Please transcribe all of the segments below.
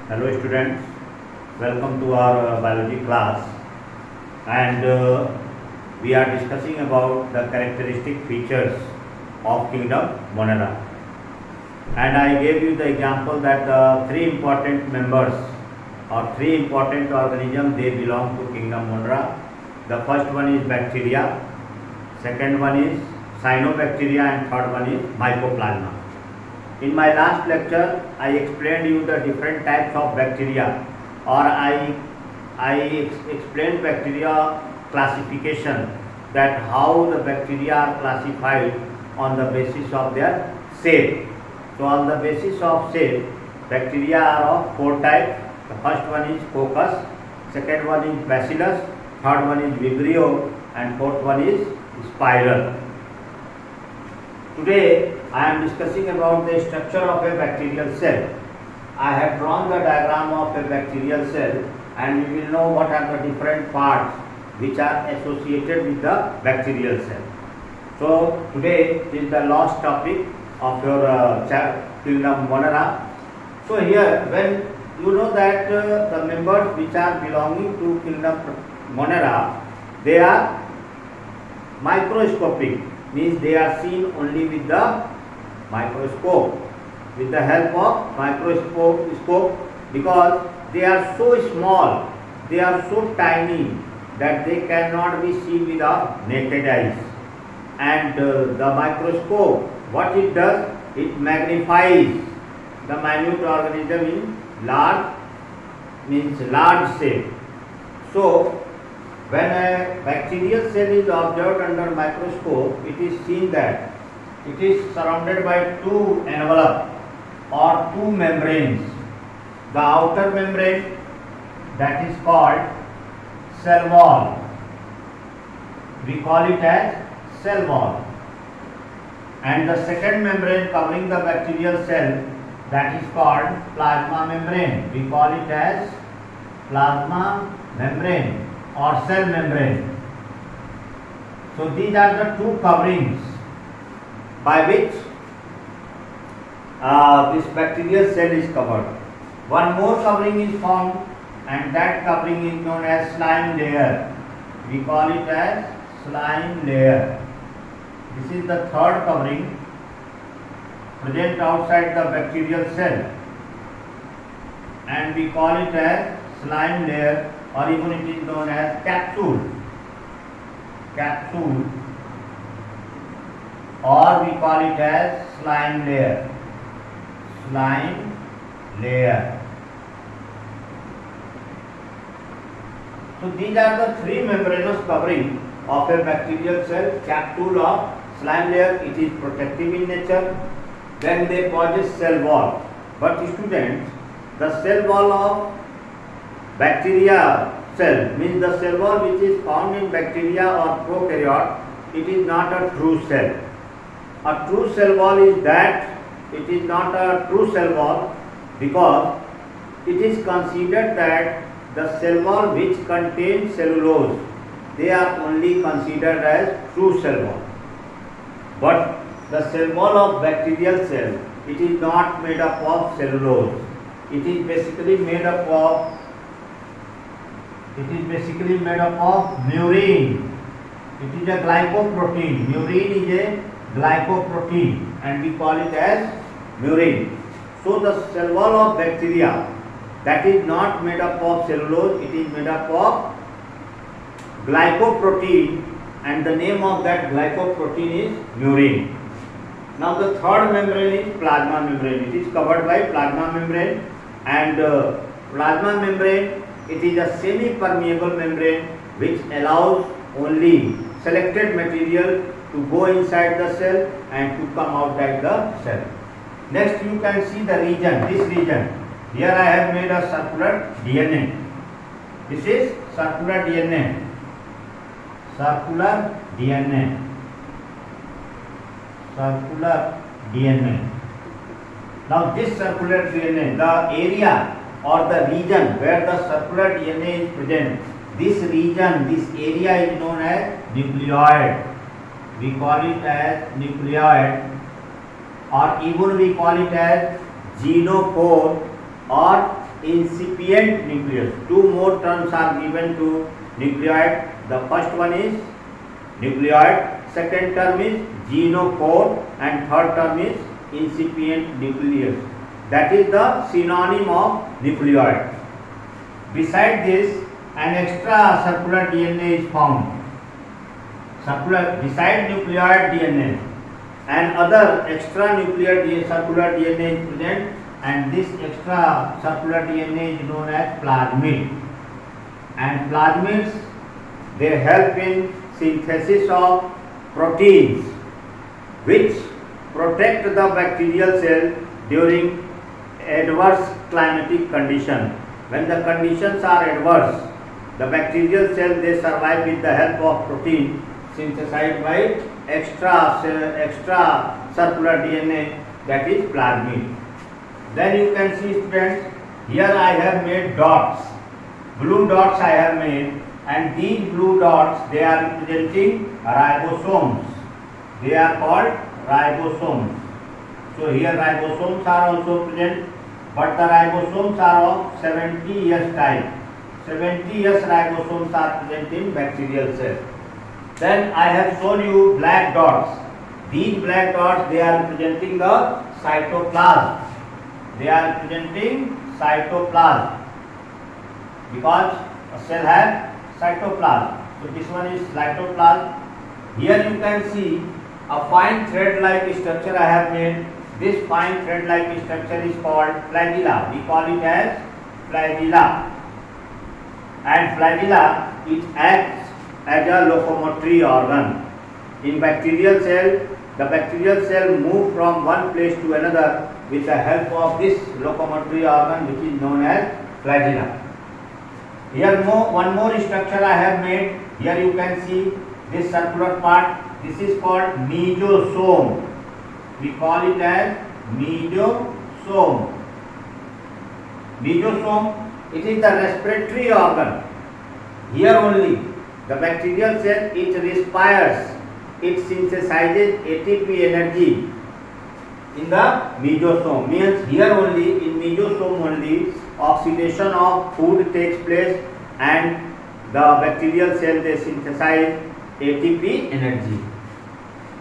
Hello students, welcome to our biology class, and we are discussing about the characteristic features of kingdom Monera. And I gave you the example that the three important members or three important organisms, they belong to kingdom Monera. The first one is bacteria, second one is cyanobacteria, and third one is mycoplasma. In my last lecture, I explained you the different types of bacteria, or I explained bacteria classification, that how the bacteria are classified on the basis of their shape. So on the basis of shape, bacteria are of four types. The first one is coccus, second one is bacillus, third one is vibrio, and fourth one is spiral. Today I am discussing about the structure of a bacterial cell. I have drawn the diagram of a bacterial cell, and we will know what are the different parts which are associated with the bacterial cell. So today is the last topic of your kingdom Monera. So here, when you know that the members which are belonging to kingdom Monera, they are microscopic, means they are seen only with the microscope, with the help of microscope, because they are so small, they are so tiny that they cannot be seen with our naked eyes. And the microscope, what it does, it magnifies the minute organism in large, means large shape. So when a bacterial cell is observed under microscope, it is seen that it is surrounded by two envelopes or two membranes. The outer membrane, that is called cell wall. We call it as cell wall. And the second membrane covering the bacterial cell, that is called plasma membrane. We call it as plasma membrane or cell membrane. So these are the two coverings by which this bacterial cell is covered. One more covering is formed, and that covering is known as slime layer. We call it as slime layer. This is the third covering present outside the bacterial cell, and we call it as slime layer, or even it is known as capsule, or we call it as slime layer, So these are the three membranous covering of a bacterial cell: capsule or slime layer. It is protective in nature. Then they possess cell wall. But students, the cell wall of bacteria cell, means the cell wall which is found in bacteria or prokaryote, it is not a true cell. A true cell wall is that it is not a true cell wall, because it is considered that the cell wall which contains cellulose, they are only considered as true cell wall. But the cell wall of bacterial cell, it is not made up of cellulose. It is basically made up of murine. It is a glycoprotein. Murine is a glycoprotein, and we call it as murine. So the cell wall of bacteria, that is not made up of cellulose, it is made up of glycoprotein, and the name of that glycoprotein is murine. Now the third membrane is plasma membrane. It is covered by plasma membrane, and plasma membrane, it is a semi-permeable membrane which allows only selected material to go inside the cell and to come outside the cell. Next you can see the region, this region. Here I have made a circular DNA. This is circular DNA. Now this circular DNA, the area or the region where the circular DNA is present, this region, this area is known as nucleoid. We call it as nucleoid, or even we call it as genophore or incipient nucleus. Two more terms are given to nucleoid. The first one is nucleoid, second term is genophore, and third term is incipient nucleus. That is the synonym of nucleoid. Beside this, an extra circular DNA is found. Beside nucleoid DNA, and other extra nuclear circular DNA is present, and this extra circular DNA is known as plasmid. And plasmids, they help in synthesis of proteins which protect the bacterial cell during adverse climatic conditions. When the conditions are adverse, the bacterial cell, they survive with the help of protein synthesized by extra circular DNA, that is plasmid. Then you can see, students, here I have made dots, blue dots I have made, and these blue dots, they are representing ribosomes. They are called ribosomes. So here ribosomes are also present, but the ribosomes are of 70S type. 70S ribosomes are present in bacterial cells. Then I have shown you black dots. These black dots, they are representing the cytoplasm. They are representing cytoplasm because a cell has cytoplasm. So this one is cytoplasm. Here you can see a fine thread-like structure I have made. This fine thread-like structure is called flagella. We call it as flagella. And flagella, it acts as a locomotory organ. In bacterial cell, the bacterial cell moves from one place to another with the help of this locomotory organ, which is known as flagella. Here one more structure I have made. Here you can see this circular part. This is called mesosome. We call it as mesosome. Mesosome, it is the respiratory organ. Here only the bacterial cell, it respires, it synthesizes ATP energy in the mesosome. Means here only, in mesosome only, oxidation of food takes place and the bacterial cell, they synthesize ATP energy.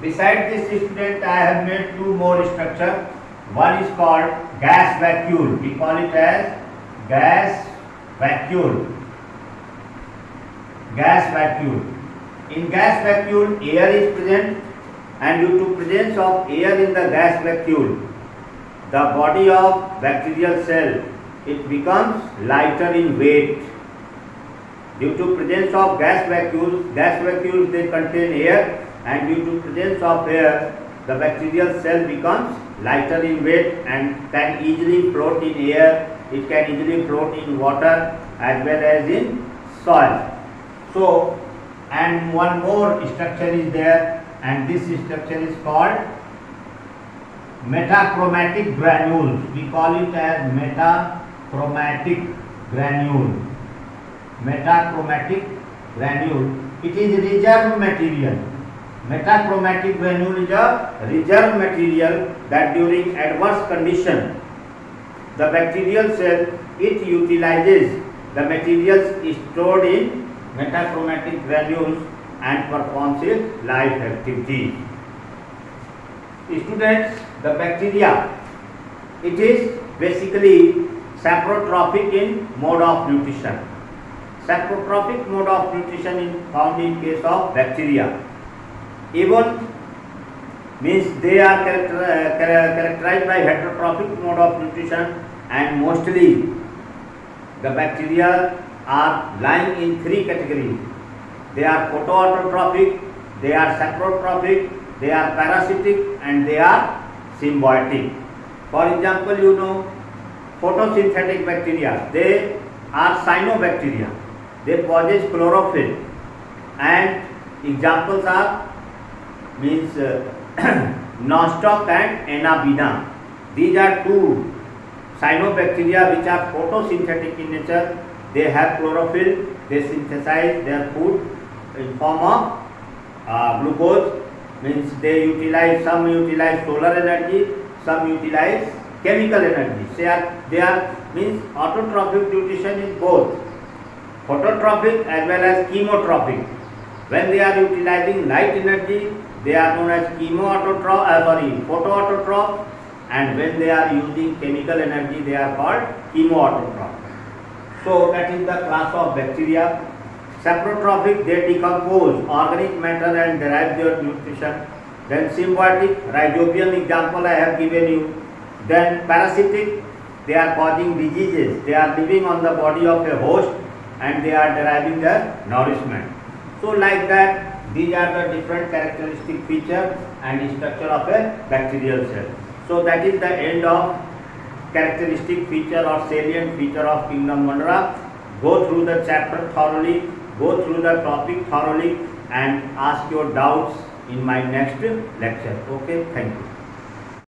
Beside this, student, I have made two more structures. One is called gas vacuole. We call it as gas vacuole. Gas vacuole. In gas vacuole, air is present, and due to presence of air in the gas vacuole, the body of bacterial cell, it becomes lighter in weight. Due to presence of gas vacuoles they contain air, and due to presence of air, the bacterial cell becomes lighter in weight and can easily float in air. It can easily float in water as well as in soil. So, and one more structure is there, and this structure is called metachromatic granules. We call it as metachromatic granule. Metachromatic granule. It is reserve material. Metachromatic granule is a reserve material that during adverse condition, the bacterial cell, it utilizes the materials stored in metachromatic granules and performs its life activity. Students, the bacteria, it is basically saprotrophic in mode of nutrition. Saprotrophic mode of nutrition is found in case of bacteria. Even means they are characterized by heterotrophic mode of nutrition, and mostly the bacteria are lying in three categories. They are photoautotrophic, they are saprotrophic, they are parasitic, and they are symbiotic. For example, you know, photosynthetic bacteria, they are cyanobacteria. They possess chlorophyll, and examples are means Nostoc and Anabaena. These are two cyanobacteria which are photosynthetic in nature. They have chlorophyll, they synthesize their food in form of glucose, means they utilize, some utilize solar energy, some utilize chemical energy. They are means autotrophic nutrition is both phototrophic as well as chemotrophic. When they are utilizing light energy, they are known as photoautotroph, and when they are using chemical energy, they are called chemoautotroph. So that is the class of bacteria. Saprotrophic, they decompose organic matter and derive their nutrition. Then symbiotic, rhizobium example I have given you. Then parasitic, they are causing diseases. They are living on the body of a host and they are deriving their nourishment. So like that, these are the different characteristic features and structure of a bacterial cell. So that is the end of characteristic feature or salient feature of kingdom Munera. Go through the chapter thoroughly, go through the topic thoroughly and ask your doubts in my next lecture. Okay, thank you.